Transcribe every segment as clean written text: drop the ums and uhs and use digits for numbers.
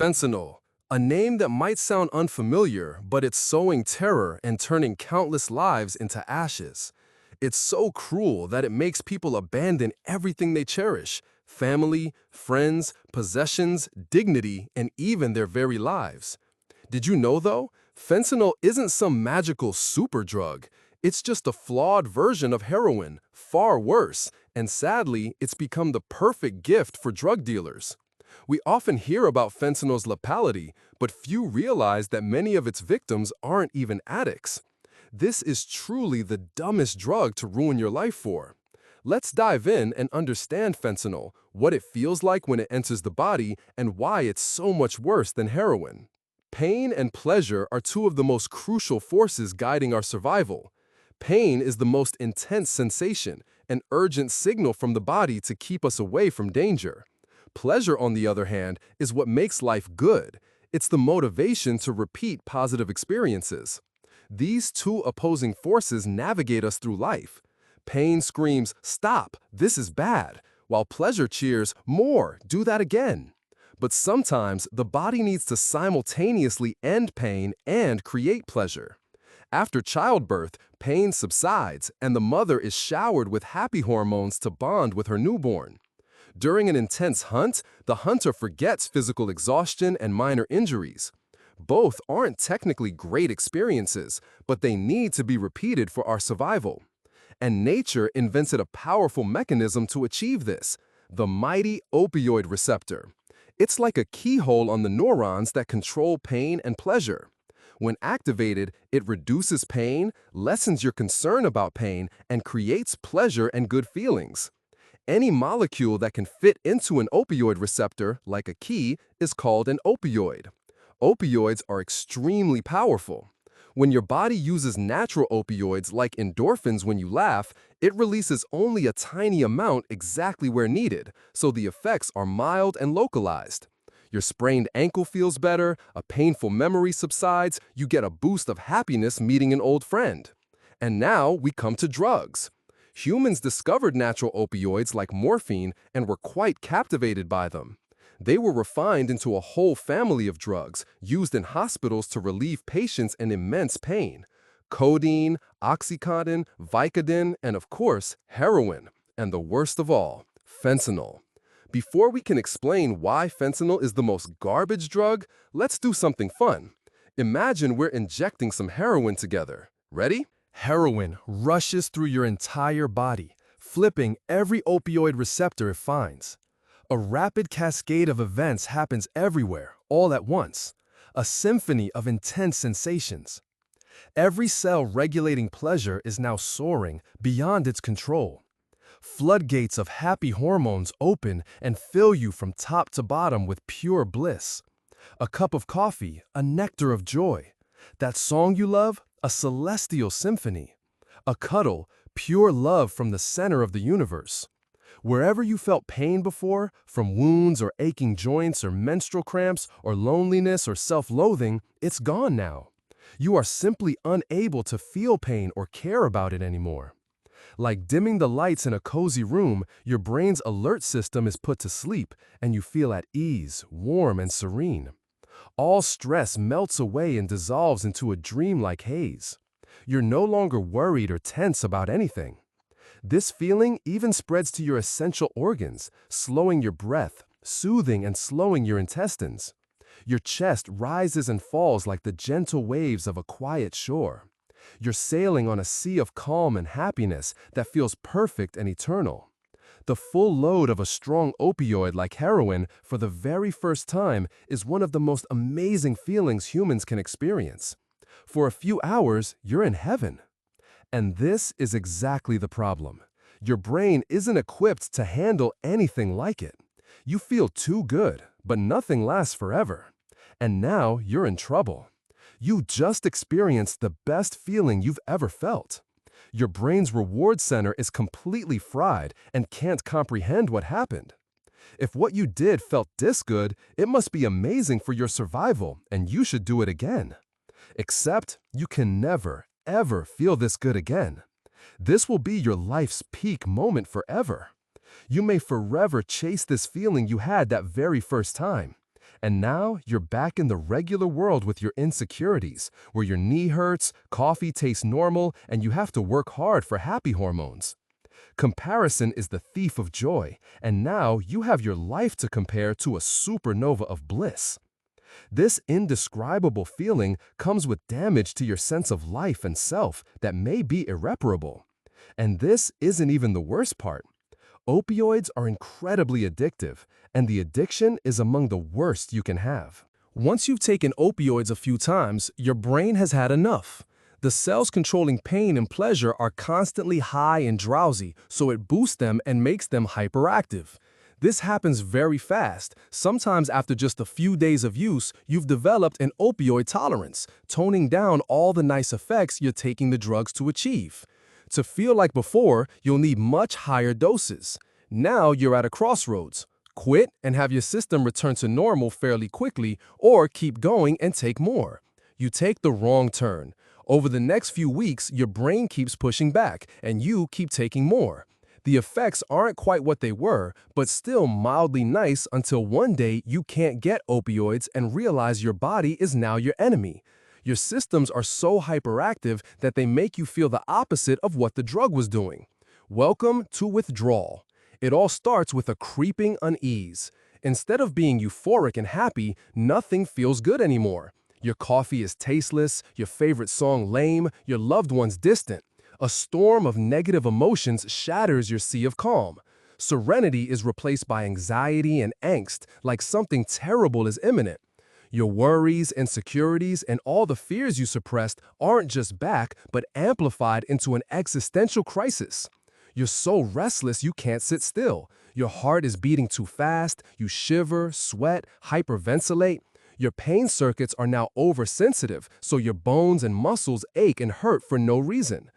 Fentanyl, a name that might sound unfamiliar, but it's sowing terror and turning countless lives into ashes. It's so cruel that it makes people abandon everything they cherish: family, friends, possessions, dignity, and even their very lives. Did you know, though, fentanyl isn't some magical super drug? It's just a flawed version of heroin, far worse, and sadly, it's become the perfect gift for drug dealers. We often hear about fentanyl's lethality, but few realize that many of its victims aren't even addicts. This is truly the dumbest drug to ruin your life for. Let's dive in and understand fentanyl, what it feels like when it enters the body, and why it's so much worse than heroin. Pain and pleasure are two of the most crucial forces guiding our survival. Pain is the most intense sensation, an urgent signal from the body to keep us away from danger. Pleasure, on the other hand, is what makes life good. It's the motivation to repeat positive experiences. These two opposing forces navigate us through life. Pain screams, "Stop, this is bad," while pleasure cheers, "More, do that again." But sometimes the body needs to simultaneously end pain and create pleasure. After childbirth, pain subsides, and the mother is showered with happy hormones to bond with her newborn. During an intense hunt, the hunter forgets physical exhaustion and minor injuries. Both aren't technically great experiences, but they need to be repeated for our survival. And nature invented a powerful mechanism to achieve this: the mighty opioid receptor. It's like a keyhole on the neurons that control pain and pleasure. When activated, it reduces pain, lessens your concern about pain, and creates pleasure and good feelings. Any molecule that can fit into an opioid receptor, like a key, is called an opioid. Opioids are extremely powerful. When your body uses natural opioids like endorphins when you laugh, it releases only a tiny amount exactly where needed, so the effects are mild and localized. Your sprained ankle feels better, a painful memory subsides, you get a boost of happiness meeting an old friend. And now we come to drugs. Humans discovered natural opioids like morphine and were quite captivated by them. They were refined into a whole family of drugs used in hospitals to relieve patients in immense pain: codeine, oxycontin, Vicodin, and of course, heroin. And the worst of all, fentanyl. Before we can explain why fentanyl is the most garbage drug, let's do something fun. Imagine we're injecting some heroin together. Ready? Heroin rushes through your entire body, flipping every opioid receptor it finds. A rapid cascade of events happens everywhere, all at once. A symphony of intense sensations. Every cell regulating pleasure is now soaring beyond its control. Floodgates of happy hormones open and fill you from top to bottom with pure bliss. A cup of coffee, a nectar of joy. That song you love, a celestial symphony. A cuddle, pure love from the center of the universe. Wherever you felt pain before, from wounds or aching joints or menstrual cramps or loneliness or self-loathing, it's gone now. You are simply unable to feel pain or care about it anymore. Like dimming the lights in a cozy room, your brain's alert system is put to sleep, and you feel at ease, warm, and serene. All stress melts away and dissolves into a dreamlike haze. You're no longer worried or tense about anything. This feeling even spreads to your essential organs, slowing your breath, soothing and slowing your intestines. Your chest rises and falls like the gentle waves of a quiet shore. You're sailing on a sea of calm and happiness that feels perfect and eternal. The full load of a strong opioid like heroin for the very first time is one of the most amazing feelings humans can experience. For a few hours, you're in heaven. And this is exactly the problem. Your brain isn't equipped to handle anything like it. You feel too good, but nothing lasts forever. And now you're in trouble. You just experienced the best feeling you've ever felt. Your brain's reward center is completely fried and can't comprehend what happened. If what you did felt this good, it must be amazing for your survival, and you should do it again. Except you can never, ever feel this good again. This will be your life's peak moment forever. You may forever chase this feeling you had that very first time. And now you're back in the regular world with your insecurities, where your knee hurts, coffee tastes normal, and you have to work hard for happy hormones. Comparison is the thief of joy, and now you have your life to compare to a supernova of bliss. This indescribable feeling comes with damage to your sense of life and self that may be irreparable. And this isn't even the worst part. Opioids are incredibly addictive, and the addiction is among the worst you can have. Once you've taken opioids a few times, your brain has had enough. The cells controlling pain and pleasure are constantly high and drowsy, so it boosts them and makes them hyperactive. This happens very fast. Sometimes after just a few days of use, you've developed an opioid tolerance, toning down all the nice effects you're taking the drugs to achieve. To feel like before, you'll need much higher doses. Now you're at a crossroads. Quit and have your system return to normal fairly quickly, or keep going and take more. You take the wrong turn. Over the next few weeks, your brain keeps pushing back, and you keep taking more. The effects aren't quite what they were, but still mildly nice until one day you can't get opioids and realize your body is now your enemy. Your systems are so hyperactive that they make you feel the opposite of what the drug was doing. Welcome to withdrawal. It all starts with a creeping unease. Instead of being euphoric and happy, nothing feels good anymore. Your coffee is tasteless, your favorite song lame, your loved ones distant. A storm of negative emotions shatters your sea of calm. Serenity is replaced by anxiety and angst, like something terrible is imminent. Your worries, insecurities, and all the fears you suppressed aren't just back, but amplified into an existential crisis. You're so restless you can't sit still. Your heart is beating too fast, you shiver, sweat, hyperventilate. Your pain circuits are now oversensitive, so your bones and muscles ache and hurt for no reason.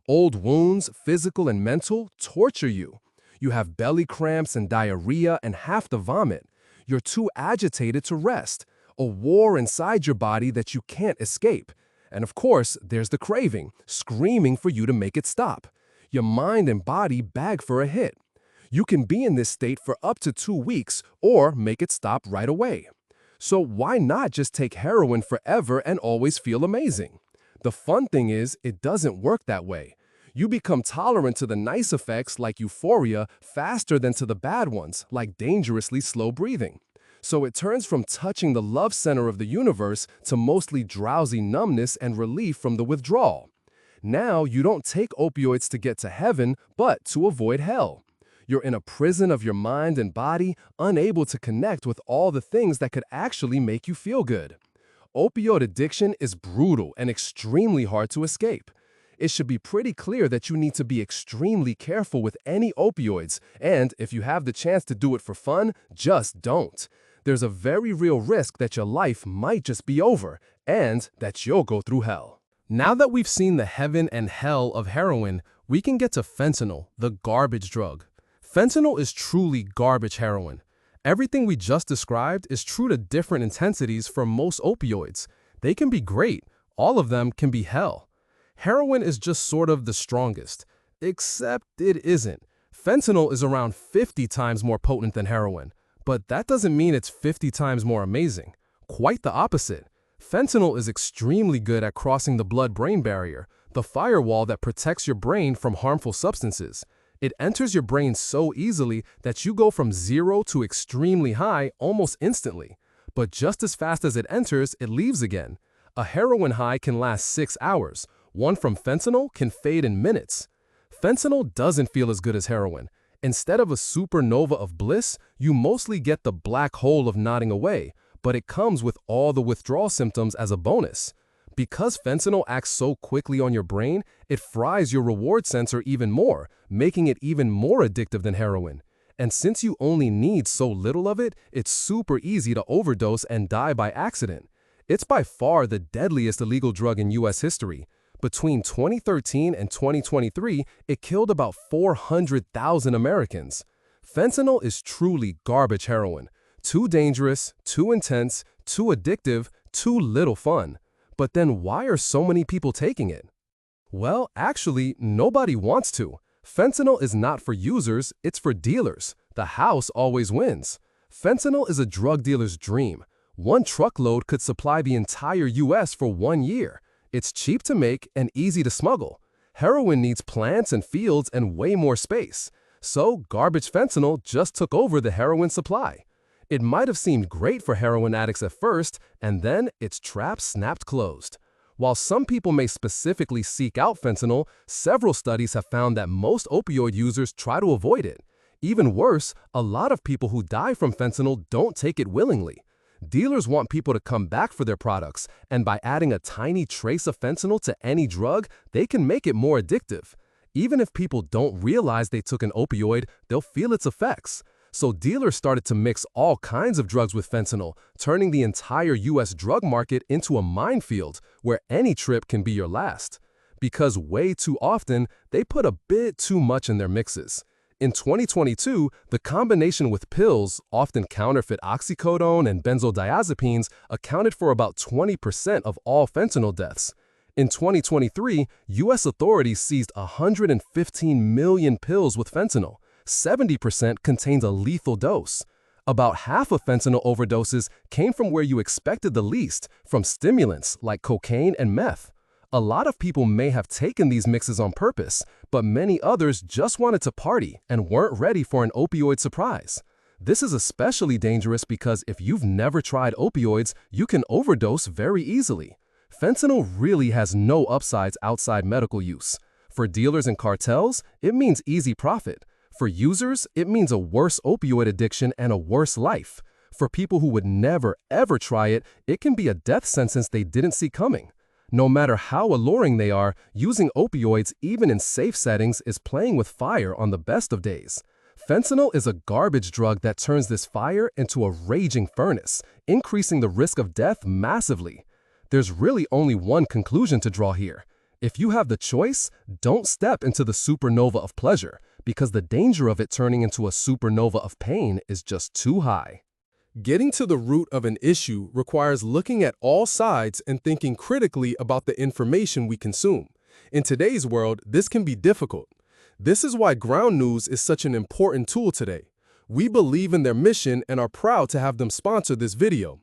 Old wounds, physical and mental, torture you. You have belly cramps and diarrhea and have to vomit. You're too agitated to rest. A war inside your body that you can't escape. And of course, there's the craving, screaming for you to make it stop. Your mind and body beg for a hit. You can be in this state for up to 2 weeks or make it stop right away. So why not just take heroin forever and always feel amazing? The fun thing is, it doesn't work that way. You become tolerant to the nice effects like euphoria faster than to the bad ones, like dangerously slow breathing. So it turns from touching the love center of the universe to mostly drowsy numbness and relief from the withdrawal. Now you don't take opioids to get to heaven, but to avoid hell. You're in a prison of your mind and body, unable to connect with all the things that could actually make you feel good. Opioid addiction is brutal and extremely hard to escape. It should be pretty clear that you need to be extremely careful with any opioids, and if you have the chance to do it for fun, just don't. There's a very real risk that your life might just be over, and that you'll go through hell. Now that we've seen the heaven and hell of heroin, we can get to fentanyl, the garbage drug. Fentanyl is truly garbage heroin. Everything we just described is true to different intensities for most opioids. They can be great. All of them can be hell. Heroin is just sort of the strongest, except it isn't. Fentanyl is around 50 times more potent than heroin, but that doesn't mean it's 50 times more amazing. Quite the opposite. Fentanyl is extremely good at crossing the blood-brain barrier, the firewall that protects your brain from harmful substances. It enters your brain so easily that you go from 0 to extremely high almost instantly. But just as fast as it enters, it leaves again. A heroin high can last 6 hours. One from fentanyl can fade in minutes. Fentanyl doesn't feel as good as heroin. Instead of a supernova of bliss, you mostly get the black hole of nodding away, but it comes with all the withdrawal symptoms as a bonus. Because fentanyl acts so quickly on your brain, it fries your reward sensor even more, making it even more addictive than heroin. And since you only need so little of it, it's super easy to overdose and die by accident. It's by far the deadliest illegal drug in U.S. history. Between 2013 and 2023, it killed about 400,000 Americans. Fentanyl is truly garbage heroin. Too dangerous, too intense, too addictive, too little fun. But then why are so many people taking it? Well, actually, nobody wants to. Fentanyl is not for users, it's for dealers. The house always wins. Fentanyl is a drug dealer's dream. One truckload could supply the entire US for 1 year. It's cheap to make and easy to smuggle. Heroin needs plants and fields and way more space. So garbage fentanyl just took over the heroin supply. It might have seemed great for heroin addicts at first, and then its trap snapped closed. While some people may specifically seek out fentanyl, several studies have found that most opioid users try to avoid it. Even worse, a lot of people who die from fentanyl don't take it willingly. Dealers want people to come back for their products, and by adding a tiny trace of fentanyl to any drug, they can make it more addictive. Even if people don't realize they took an opioid, they'll feel its effects. So dealers started to mix all kinds of drugs with fentanyl, turning the entire US drug market into a minefield where any trip can be your last. Because way too often, they put a bit too much in their mixes. In 2022, the combination with pills, often counterfeit oxycodone and benzodiazepines, accounted for about 20% of all fentanyl deaths. In 2023, US authorities seized 115 million pills with fentanyl. 70% contains a lethal dose. About half of fentanyl overdoses came from where you expected the least, from stimulants like cocaine and meth. A lot of people may have taken these mixes on purpose, but many others just wanted to party and weren't ready for an opioid surprise. This is especially dangerous because if you've never tried opioids, you can overdose very easily. Fentanyl really has no upsides outside medical use. For dealers and cartels, it means easy profit. For users, it means a worse opioid addiction and a worse life. For people who would never, ever try it, it can be a death sentence they didn't see coming. No matter how alluring they are, using opioids, even in safe settings, is playing with fire on the best of days. Fentanyl is a garbage drug that turns this fire into a raging furnace, increasing the risk of death massively. There's really only one conclusion to draw here. If you have the choice, don't step into the supernova of pleasure, because the danger of it turning into a supernova of pain is just too high. Getting to the root of an issue requires looking at all sides and thinking critically about the information we consume. In today's world, this can be difficult. This is why Ground News is such an important tool today. We believe in their mission and are proud to have them sponsor this video.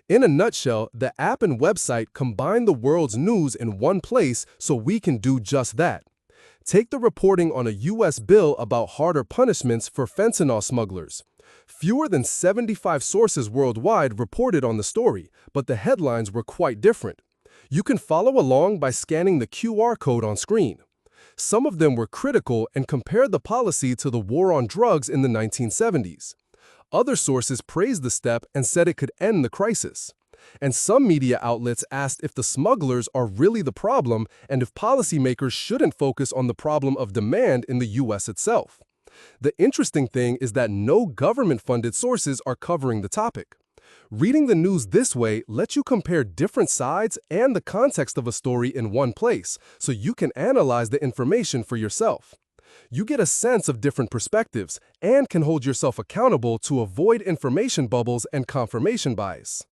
In a nutshell, the app and website combine the world's news in one place so we can do just that. Take the reporting on a U.S. bill about harder punishments for fentanyl smugglers. Fewer than 75 sources worldwide reported on the story, but the headlines were quite different. You can follow along by scanning the QR code on screen. Some of them were critical and compared the policy to the war on drugs in the 1970s. Other sources praised the step and said it could end the crisis. And some media outlets asked if the smugglers are really the problem and if policymakers shouldn't focus on the problem of demand in the U.S. itself. The interesting thing is that no government-funded sources are covering the topic. Reading the news this way lets you compare different sides and the context of a story in one place, so you can analyze the information for yourself. You get a sense of different perspectives and can hold yourself accountable to avoid information bubbles and confirmation bias.